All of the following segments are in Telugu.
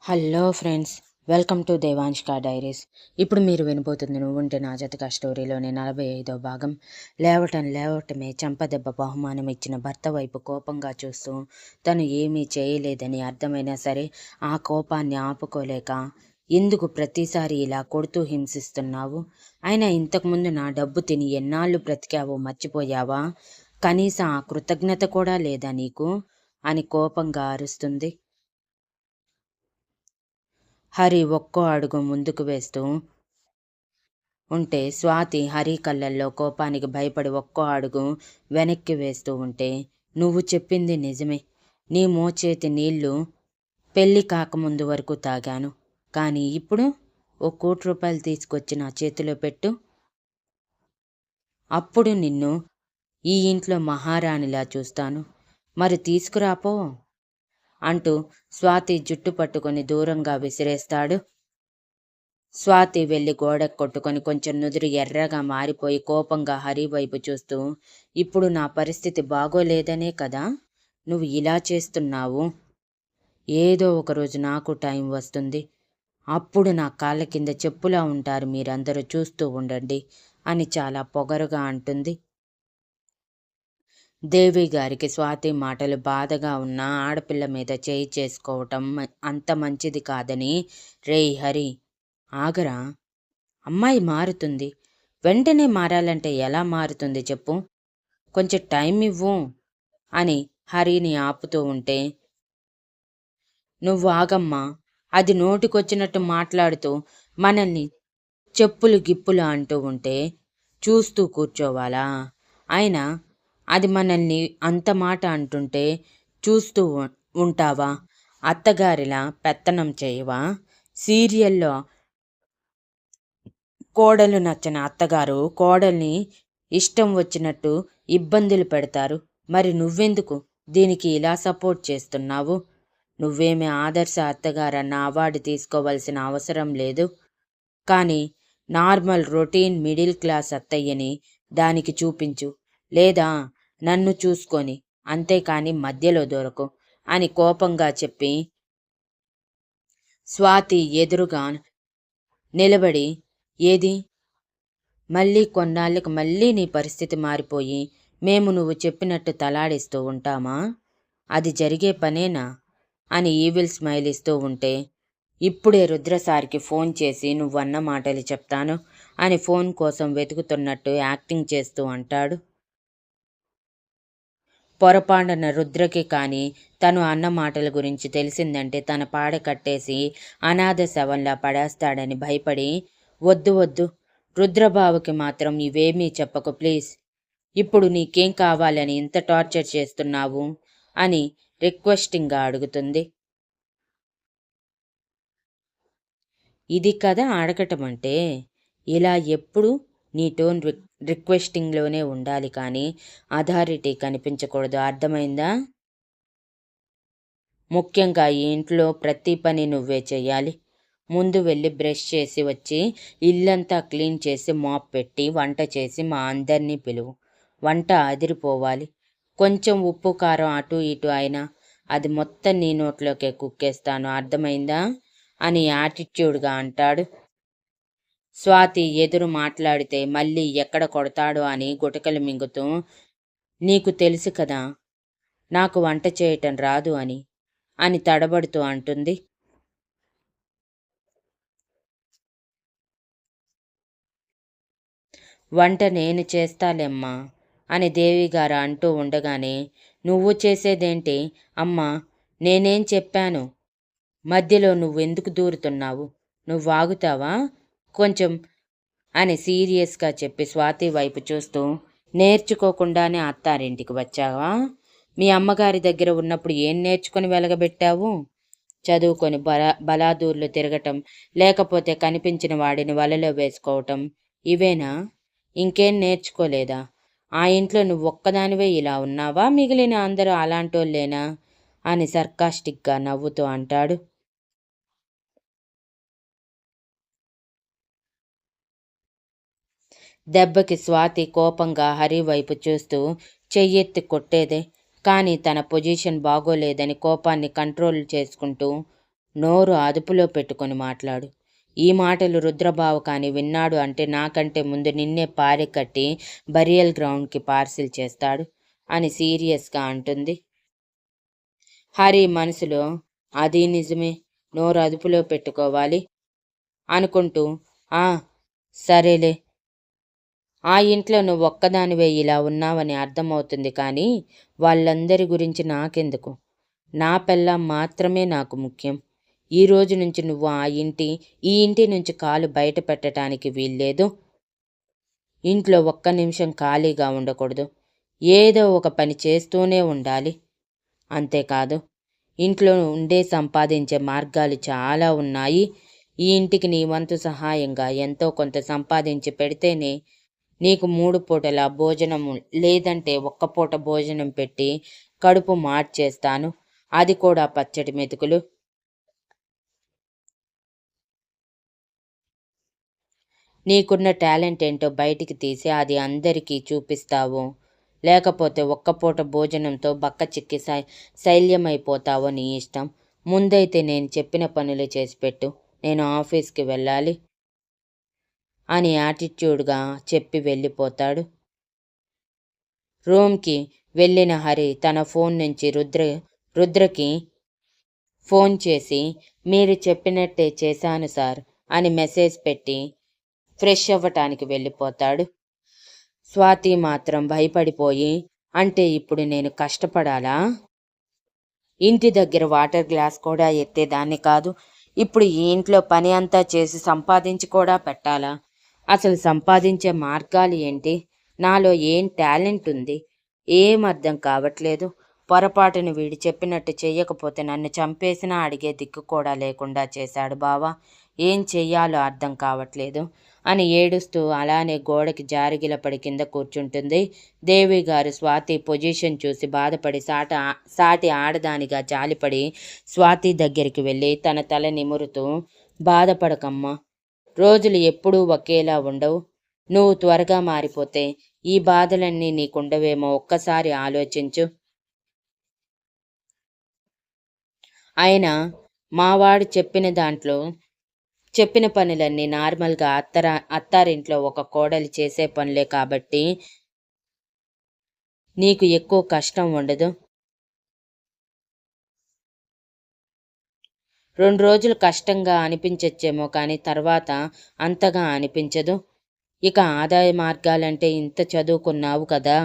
హలో ఫ్రెండ్స్, వెల్కమ్ టు దేవాంష్కా డైరీస్. ఇప్పుడు మీరు వినబోతుంది నువ్వుంటే నా జతగా స్టోరీలోని 45వ భాగం. లేవటమే చెంపదెబ్బ బహుమానం ఇచ్చిన భర్త వైపు కోపంగా చూస్తూ తను ఏమీ చేయలేదని అర్థమైనా సరే ఆ కోపాన్ని ఆపుకోలేక, ఎందుకు ప్రతిసారి ఇలా కొడుతూ హింసిస్తున్నావు? అయినా ఇంతకుముందు నా డబ్బు తిని ఎన్నాళ్ళు బ్రతికావో మర్చిపోయావా? కనీసం ఆ కృతజ్ఞత కూడా లేదా నీకు? అని కోపంగా అరుస్తుంది. హరి ఒక్కో అడుగు ముందుకు వేస్తూ ఉంటే స్వాతి హరి కళ్ళల్లో కోపానికి భయపడి ఒక్కో అడుగు వెనక్కి వేస్తూ ఉంటే, నువ్వు చెప్పింది నిజమే. నీ మోచేతి నీళ్లు పెళ్ళి కాకముందు వరకు తాగాను. కానీ ఇప్పుడు ₹1,00,00,000 తీసుకొచ్చి నా చేతిలో పెట్టు. అప్పుడు నిన్ను ఈ ఇంట్లో మహారాణిలా చూస్తాను. మరి తీసుకురాపో అంటూ స్వాతి జుట్టు పట్టుకొని దూరంగా విసిరేస్తాడు. స్వాతి వెళ్ళి గోడకు కొట్టుకొని కొంచెం నుదురు ఎర్రగా మారిపోయి కోపంగా హరి వైపు చూస్తూ, ఇప్పుడు నా పరిస్థితి బాగోలేదనే కదా నువ్వు ఇలా చేస్తున్నావు? ఏదో ఒకరోజు నాకు టైం వస్తుంది. అప్పుడు నా కాళ్ళ కింద చెప్పులా ఉంటారు మీరందరూ, చూస్తూ ఉండండి అని చాలా పొగరుగా అంటుంది. దేవి గారికి స్వాతి మాటలు బాధగా ఉన్న ఆడపిల్ల మీద చేయి చేసుకోవటం అంత మంచిది కాదని, రేయ్ హరి ఆగరా, అమ్మాయి మారుతుంది. వెంటనే మారాలంటే ఎలా మారుతుంది చెప్పు? కొంచెం టైం ఇవ్వు అని హరిని ఆపుతూ ఉంటే, నువ్వు ఆగమ్మా, అది నోటికొచ్చినట్టు మాట్లాడుతూ మనల్ని చెప్పులు గిప్పులు అంటూ ఉంటే చూస్తూ కూర్చోవాలా? అయినా అది మనల్ని అంత మాట అంటుంటే చూస్తూ ఉంటావా? అత్తగారిలా పెత్తనం చేయవా? సీరియల్లో కోడలు నచ్చని అత్తగారు కోడల్ని ఇష్టం వచ్చినట్టు ఇబ్బందులు పెడతారు. మరి నువ్వెందుకు దీనికి ఇలా సపోర్ట్ చేస్తున్నావు? నువ్వేమీ ఆదర్శ అత్తగారన్న అవార్డు తీసుకోవాల్సిన అవసరం లేదు. కానీ నార్మల్ రొటీన్ మిడిల్ క్లాస్ అత్తయ్యని దానికి చూపించు, లేదా నన్ను చూసుకొని, అంతేకాని మధ్యలో దొరకు అని కోపంగా చెప్పి స్వాతి ఎదురుగా నిలబడి, ఏది మళ్ళీ కొన్నాళ్ళకి మళ్ళీ నీ పరిస్థితి మారిపోయి మేము నువ్వు చెప్పినట్టు తలాడిస్తూ ఉంటామా? అది జరిగే పనేనా అని ఈవిల్ స్మైల్ ఇస్తూ ఉంటే, ఇప్పుడే రుద్రసార్కి ఫోన్ చేసి నువ్వన్న మాటలు చెప్తాను అని ఫోన్ కోసం వెతుకుతున్నట్టు యాక్టింగ్ చేస్తూ అంటాడు. పొరపాటున రుద్రకి కానీ తను అన్న మాటల గురించి తెలిసిందంటే తన పాడ కట్టేసి అనాథ శవంలా పడేస్తాడని భయపడి, వద్దు వద్దు రుద్రబాబుకి మాత్రం ఇవేమీ చెప్పకు ప్లీజ్. ఇప్పుడు నీకేం కావాలని ఇంత టార్చర్ చేస్తున్నావు అని రిక్వెస్టింగ్గా అడుగుతుంది. ఇది కదా అడగటం అంటే. ఇలా ఎప్పుడు నీ టోన్ రిక్వెస్టింగ్లోనే ఉండాలి, కానీ అథారిటీ కనిపించకూడదు, అర్థమైందా? ముఖ్యంగా ఈ ఇంట్లో ప్రతి పని నువ్వే చెయ్యాలి. ముందు వెళ్ళి బ్రష్ చేసి వచ్చి ఇల్లంతా క్లీన్ చేసి మాప్ పెట్టి వంట చేసి మా అందరినీ పిలువు. వంట అదిరిపోవాలి. కొంచెం ఉప్పు కారం అటు ఇటు అయినా అది మొత్తం నీ నోట్లోకే కుక్కేస్తాను, అర్థమైందా అని యాటిట్యూడ్గా అంటాడు. స్వాతి ఎదురు మాట్లాడితే మళ్ళీ ఎక్కడ కొడతాడో అని గుటకలు మింగుతూ, నీకు తెలుసు కదా నాకు వంట చేయటం రాదు అని తడబడుతూ అంటుంది. వంట నేను చేస్తాలేమ్మా అని దేవిగారు అంటూ ఉండగానే, నువ్వు చేసేదేంటి అమ్మా, నేనేం చెప్పాను? మధ్యలో నువ్వెందుకు దూరుతున్నావు? నువ్వు ఆగుతావా కొంచెం అని సీరియస్గా చెప్పి స్వాతి వైపు చూస్తూ, నేర్చుకోకుండానే అత్తారింటికి వచ్చావా? మీ అమ్మగారి దగ్గర ఉన్నప్పుడు ఏం నేర్చుకొని వెలగబెట్టావు? చదువుకొని బలాదూర్లు తిరగటం, లేకపోతే కనిపించిన వాడిని వలలో వేసుకోవటం, ఇవేనా? ఇంకేం నేర్చుకోలేదా? ఆ ఇంట్లో నువ్వు ఒక్కదానివే ఇలా ఉన్నావా? మిగిలిన అందరూ అలాంటోళ్ళేనా అని సర్కాస్టిక్గా నవ్వుతూ అంటాడు. దెబ్బకి స్వాతి కోపంగా హరి వైపు చూస్తూ చెయ్యెత్తి కొట్టేదే, కానీ తన పొజిషన్ బాగోలేదని కోపాన్ని కంట్రోల్ చేసుకుంటూ, నోరు అదుపులో పెట్టుకొని మాట్లాడు. ఈ మాటలు రుద్రబావ కాని విన్నాడు అంటే నాకంటే ముందు నిన్నే పారెకట్టి బరియల్ గ్రౌండ్కి పార్సిల్ చేస్తాడు అని సీరియస్గా అంటుంది. హరి మనసులో అది నిజమే, నోరు అదుపులో పెట్టుకోవాలి అనుకుంటూ ఆ సరేలే, ఆ ఇంట్లో నువ్వు ఒక్కదానివే ఇలా ఉన్నావని అర్థమవుతుంది, కానీ వాళ్ళందరి గురించి నాకెందుకు? నా పెళ్ళాం మాత్రమే నాకు ముఖ్యం. ఈ రోజు నుంచి నువ్వు ఈ ఇంటి నుంచి కాలు బయట పెట్టడానికి వీల్లేదు. ఇంట్లో ఒక్క నిమిషం ఖాళీగా ఉండకూడదు. ఏదో ఒక పని చేస్తూనే ఉండాలి. అంతేకాదు, ఇంట్లో ఉండే సంపాదించే మార్గాలు చాలా ఉన్నాయి. ఈ ఇంటికి నీ వంతు సహాయంగా ఎంతో కొంత సంపాదించి పెడితేనే నీకు 3 పూటల భోజనము, లేదంటే ఒక్క పూట భోజనం పెట్టి కడుపు మార్చేస్తాను. అది కూడా పచ్చడి మెతుకులు. నీకున్న టాలెంట్ ఏంటో బయటికి తీసి అది అందరికీ చూపిస్తావు, లేకపోతే ఒక్క పూట భోజనంతో బక్క చిక్కి శైల్యమైపోతావో నీ ఇష్టం. ముందైతే నేను చెప్పిన పనులు చేసి పెట్టు, నేను ఆఫీస్కి వెళ్ళాలి అని యాటిట్యూడ్గా చెప్పి వెళ్ళిపోతాడు. రూమ్కి వెళ్ళిన హరి తన ఫోన్ నుంచి రుద్రకి ఫోన్ చేసి మీరు చెప్పినట్టే చేశాను సార్ అని మెసేజ్ పెట్టి ఫ్రెష్ అవ్వటానికి వెళ్ళిపోతాడు. స్వాతి మాత్రం భయపడిపోయి, అంటే ఇప్పుడు నేను కష్టపడాలా? ఇంటి దగ్గర వాటర్ గ్లాస్ కూడా ఎత్తేదాన్ని కాదు, ఇప్పుడు ఈ ఇంట్లో పని అంతా చేసి సంపాదించి కూడా పెట్టాలా? అసలు సంపాదించే మార్గాలు ఏంటి? నాలో ఏం టాలెంట్ ఉంది? ఏం అర్థం కావట్లేదు. పొరపాటును వీడు చెప్పినట్టు చెయ్యకపోతే నన్ను చంపేసినా అడిగే దిక్కు కూడా లేకుండా చేశాడు బావా. ఏం చెయ్యాలో అర్థం కావట్లేదు అని ఏడుస్తూ అలానే గోడకి జారిగిలపడి కింద కూర్చుంటుంది. దేవి గారు స్వాతి పొజిషన్ చూసి బాధపడి సాటి ఆడదానిగా జాలిపడి స్వాతి దగ్గరికి వెళ్ళి తన తల నిమురుతూ, బాధపడకమ్మా, రోజులు ఎప్పుడూ ఒకేలా ఉండవు. నువ్వు త్వరగా మారిపోతే ఈ బాధలన్నీ నీకుండవేమో ఒక్కసారి ఆలోచించు. అయినా మావాడు చెప్పిన పనులన్నీ నార్మల్గా అత్తారింట్లో ఒక కోడలు చేసే పనులే కాబట్టి నీకు ఎక్కువ కష్టం ఉండదు. 2 రోజులు కష్టంగా అనిపించచ్చేమో, కానీ తర్వాత అంతగా అనిపించదు. ఇక ఆదాయ మార్గాలంటే ఇంత చదువుకున్నావు కదా,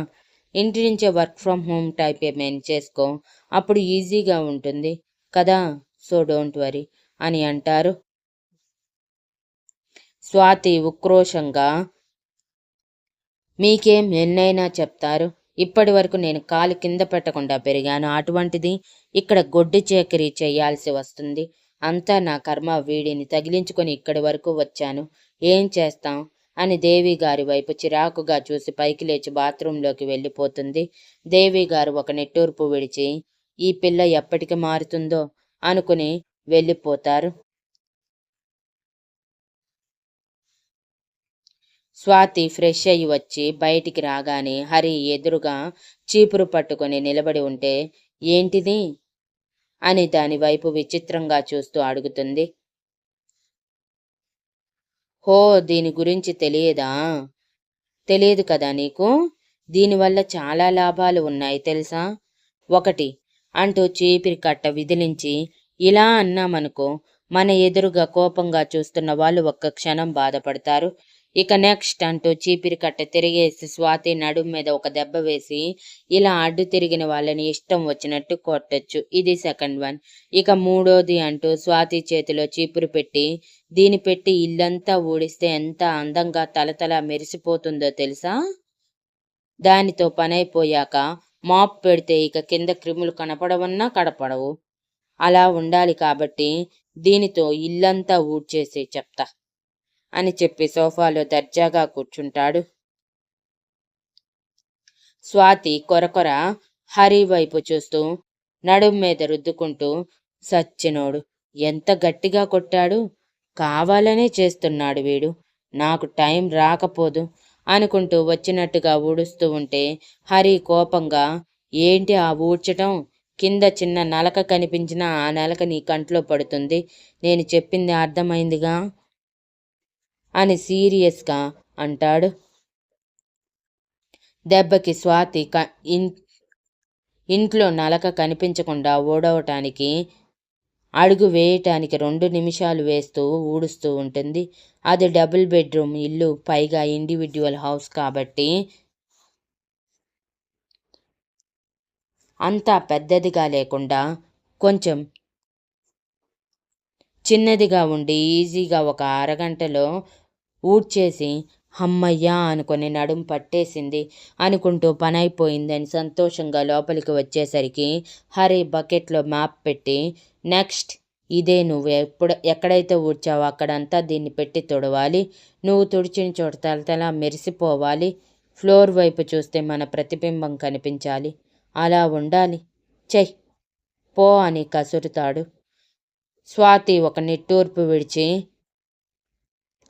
ఇంటి నుంచే వర్క్ ఫ్రమ్ హోమ్ టైప్ ఏమైనా చేసుకో, అప్పుడు ఈజీగా ఉంటుంది కదా. సో డోంట్ వరీ అని అంటారు. స్వాతి ఉక్రోషంగా, మీకేం ఎన్నైనా చెప్తారు. ఇప్పటి వరకు నేను కాలు కింద పెట్టకుండా పెరిగాను, అటువంటిది ఇక్కడ గొడ్డు చేకరీ చేయాల్సి వస్తుంది. అంతా నా కర్మ. వీడిని తగిలించుకొని ఇక్కడి వరకు వచ్చాను, ఏం చేస్తాం అని దేవి గారి వైపు చిరాకుగా చూసి పైకి లేచి బాత్రూంలోకి వెళ్ళిపోతుంది. దేవి గారు ఒక నిట్టూర్పు విడిచి ఈ పిల్ల ఎప్పటికి మారుతుందో అనుకుని వెళ్ళిపోతారు. స్వాతి ఫ్రెష్ అయ్యి వచ్చి బయటికి రాగానే హరి ఎదురుగా చీపురు పట్టుకొని నిలబడి ఉంటే, ఏంటిది అని దాని వైపు విచిత్రంగా చూస్తూ అడుగుతుంది. హో, దీని గురించి తెలియదు కదా నీకు? దీనివల్ల చాలా లాభాలు ఉన్నాయి తెలుసా? 1 అంటూ చీపిరి కట్ట విదిలించి ఇలా అన్నామనుకో, మన ఎదురుగా కోపంగా చూస్తున్న వాళ్ళు ఒక్క క్షణం బాధపడతారు. ఇక నెక్స్ట్ అంటూ చీపిరి కట్ట తిరిగేసి స్వాతి నడుం మీద ఒక దెబ్బ వేసి ఇలా అడ్డు తిరిగిన వాళ్ళని ఇష్టం వచ్చినట్టు కొట్టొచ్చు. ఇది సెకండ్ 1. ఇక 3వది అంటూ స్వాతి చేతిలో చీపురు పెట్టి, దీని పెట్టి ఇల్లంతా ఊడిస్తే ఎంత అందంగా తలతల మెరిసిపోతుందో తెలుసా? దానితో పనైపోయాక మాప్ పెడితే ఇక కింద క్రిములు కనపడవన్నా కనపడవు. అలా ఉండాలి కాబట్టి దీనితో ఇల్లంతా ఊడ్చేసి చెప్తా అని చెప్పి సోఫాలో దర్జాగా కూర్చుంటాడు. స్వాతి కొరకొర హరి వైపు చూస్తూ నడుం మీద రుద్దుకుంటూ, సచ్చినోడు, ఎంత గట్టిగా కొట్టాడు, కావాలనే చేస్తున్నాడు వీడు, నాకు టైం రాకపోదు అనుకుంటూ వచ్చినట్టుగా ఊడుస్తూ ఉంటే హరి కోపంగా, ఏంటి ఆ ఊడ్చటం, కింద చిన్న నలక కనిపించినా ఆ నలక నీ కంట్లో పడుతుంది. నేను చెప్పింది అర్థమైందిగా అని సీరియస్గా అంటాడు. దెబ్బకి స్వాతి ఇంట్లో నలక కనిపించకుండా ఊడవటానికి అడుగు వేయటానికి 2 నిమిషాలు వేస్తూ ఊడుస్తూ ఉంటుంది. అది డబుల్ బెడ్రూమ్ ఇల్లు, పైగా ఇండివిడ్యువల్ హౌస్ కాబట్టి అంతా పెద్దదిగా లేకుండా కొంచెం చిన్నదిగా ఉండి ఈజీగా ఒక అరగంటలో ఊడ్చేసి హమ్మయ్యా అనుకుని నడుం పట్టేసింది అనుకుంటూ పనైపోయిందని సంతోషంగా లోపలికి వచ్చేసరికి హరి బకెట్లో మ్యాప్ పెట్టి, నెక్స్ట్ ఇదే నువ్వు ఎక్కడైతే ఊడ్చావో అక్కడంతా దీన్ని పెట్టి తుడవాలి. నువ్వు తుడిచిన చోట తలతలా మెరిసిపోవాలి. ఫ్లోర్ వైపు చూస్తే మన ప్రతిబింబం కనిపించాలి. అలా ఉండాలి. చెయ్ పో అని కసురుతాడు. స్వాతి ఒక నిట్టూర్పు విడిచి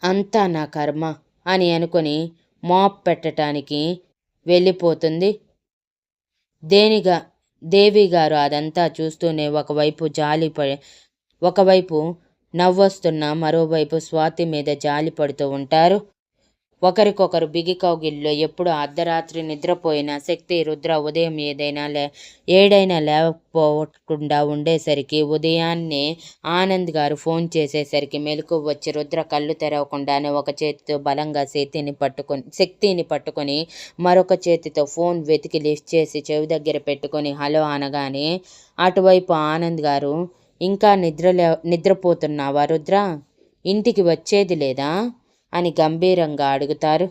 అంతా నా కర్మ అని అనుకుని మాప్ పెట్టడానికి వెళ్ళిపోతుంది. దేవిగారు అదంతా చూస్తూనే ఒకవైపు నవ్వొస్తున్నా మరోవైపు స్వాతి మీద జాలి పడుతూ ఉంటారు. ఒకరికొకరు బిగి కౌగిల్లో ఎప్పుడు అర్ధరాత్రి నిద్రపోయిన శక్తి, రుద్ర ఉదయం ఏడైనా లేకపోకుండా ఉండేసరికి ఉదయాన్నే ఆనంద్ గారు ఫోన్ చేసేసరికి మెలకువ వచ్చి రుద్ర కళ్ళు తెరవకుండానే ఒక చేతితో బలంగా శక్తిని పట్టుకొని మరొక చేతితో ఫోన్ వెతికి లిఫ్ట్ చేసి చెవి దగ్గర పెట్టుకొని హలో అనగానే అటువైపు ఆనంద్ గారు, ఇంకా నిద్రపోతున్నావా రుద్ర? ఇంటికి వచ్చేది లేదా అని గంభీరంగా అడుగుతారు.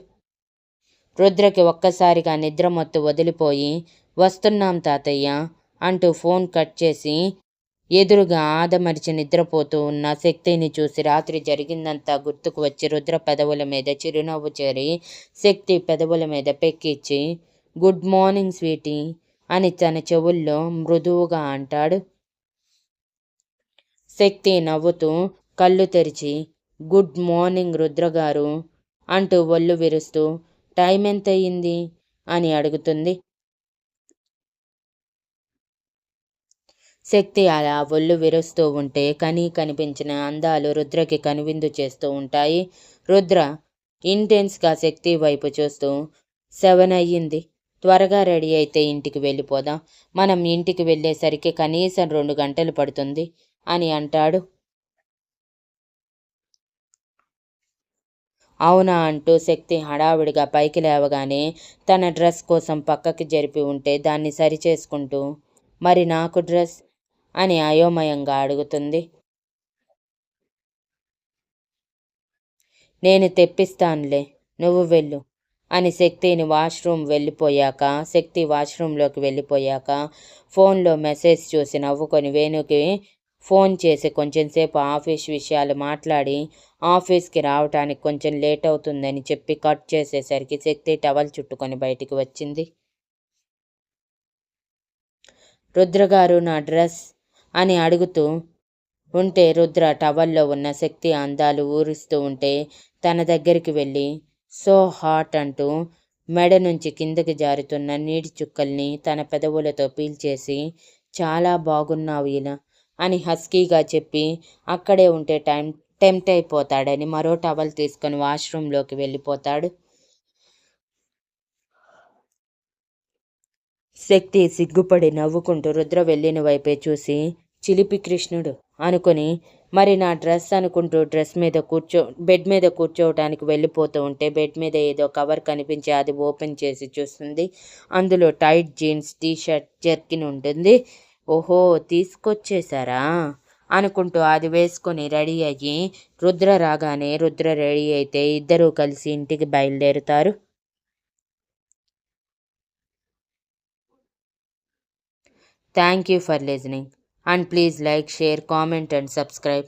రుద్రకి ఒక్కసారిగా నిద్రమత్తు వదిలిపోయి, వస్తున్నాం తాతయ్య అంటూ ఫోన్ కట్ చేసి ఎదురుగా ఆదమరిచి నిద్రపోతూ ఉన్న శక్తిని చూసి రాత్రి జరిగిందంతా గుర్తుకు వచ్చి రుద్ర పెదవుల మీద చిరునవ్వు చేరి శక్తి పెదవుల మీద పెక్కిచ్చి గుడ్ మార్నింగ్ స్వీటీ అని తన చెవుల్లో మృదువుగా అంటాడు. శక్తి నవ్వుతూ కళ్ళు తెరిచి గుడ్ మార్నింగ్ రుద్రగారు అంటూ ఒళ్ళు విరుస్తూ టైం ఎంతయింది అని అడుగుతుంది. శక్తి అలా ఒళ్ళు విరుస్తూ ఉంటే కనిపించిన అందాలు రుద్రకి కనువిందు చేస్తూ ఉంటాయి. రుద్ర ఇంటెన్స్గా శక్తి వైపు చూస్తూ 7 అయ్యింది, త్వరగా రెడీ అయితే ఇంటికి వెళ్ళిపోదాం. మనం ఇంటికి వెళ్ళేసరికి కనీసం 2 గంటలు పడుతుంది అని అంటాడు. అవునా అంటూ శక్తి హడావిడిగా పైకి లేవగానే తన డ్రెస్ కోసం పక్కకి జరిపి ఉంటే దాన్ని సరిచేసుకుంటూ మరి నాకు డ్రెస్ అని అయోమయంగా అడుగుతుంది. నేను తెప్పిస్తానులే, నువ్వు వెళ్ళు అని శక్తి వాష్రూంలోకి వెళ్ళిపోయాక ఫోన్లో మెసేజ్ చూసి నవ్వుకొని వేణుకి ఫోన్ చేసి కొంచెంసేపు ఆఫీస్ విషయాలు మాట్లాడి ఆఫీస్కి రావటానికి కొంచెం లేట్ అవుతుందని చెప్పి కట్ చేసేసరికి శక్తి టవల్ చుట్టుకొని బయటికి వచ్చింది. రుద్రగారు నా డ్రెస్ అని అడుగుతూ ఉంటే రుద్ర టవల్లో ఉన్న శక్తి అందాలు ఊరిస్తూ ఉంటే తన దగ్గరికి వెళ్ళి సో హాట్ అంటూ మెడ నుంచి కిందకి జారుతున్న నీటి చుక్కల్ని తన పెదవులతో పీల్చేసి చాలా బాగున్నావు ఇలా అని హస్కీగా చెప్పి అక్కడే ఉంటే టెంప్ట్ అయిపోతాడని మరో టవల్ తీసుకొని వాష్రూంలోకి వెళ్ళిపోతాడు. శక్తి సిగ్గుపడి నవ్వుకుంటూ రుద్ర వెళ్ళిన వైపే చూసి చిలిపి కృష్ణుడు అనుకుని మరి నా డ్రెస్ అనుకుంటూ బెడ్ మీద కూర్చోవటానికి వెళ్ళిపోతూ ఉంటే బెడ్ మీద ఏదో కవర్ కనిపించి అది ఓపెన్ చేసి చూస్తుంది. అందులో టైట్ జీన్స్, టీషర్ట్, జర్కిన్ ఉంటుంది. ఓహో, తీసుకొచ్చేశారా అనుకుంటూ అది వేసుకొని రెడీ అయ్యి రుద్ర రాగానే రుద్ర రెడీ అయితే ఇద్దరూ కలిసి ఇంటికి బయలుదేరుతారు. Thank you for listening and please like, share, comment and subscribe.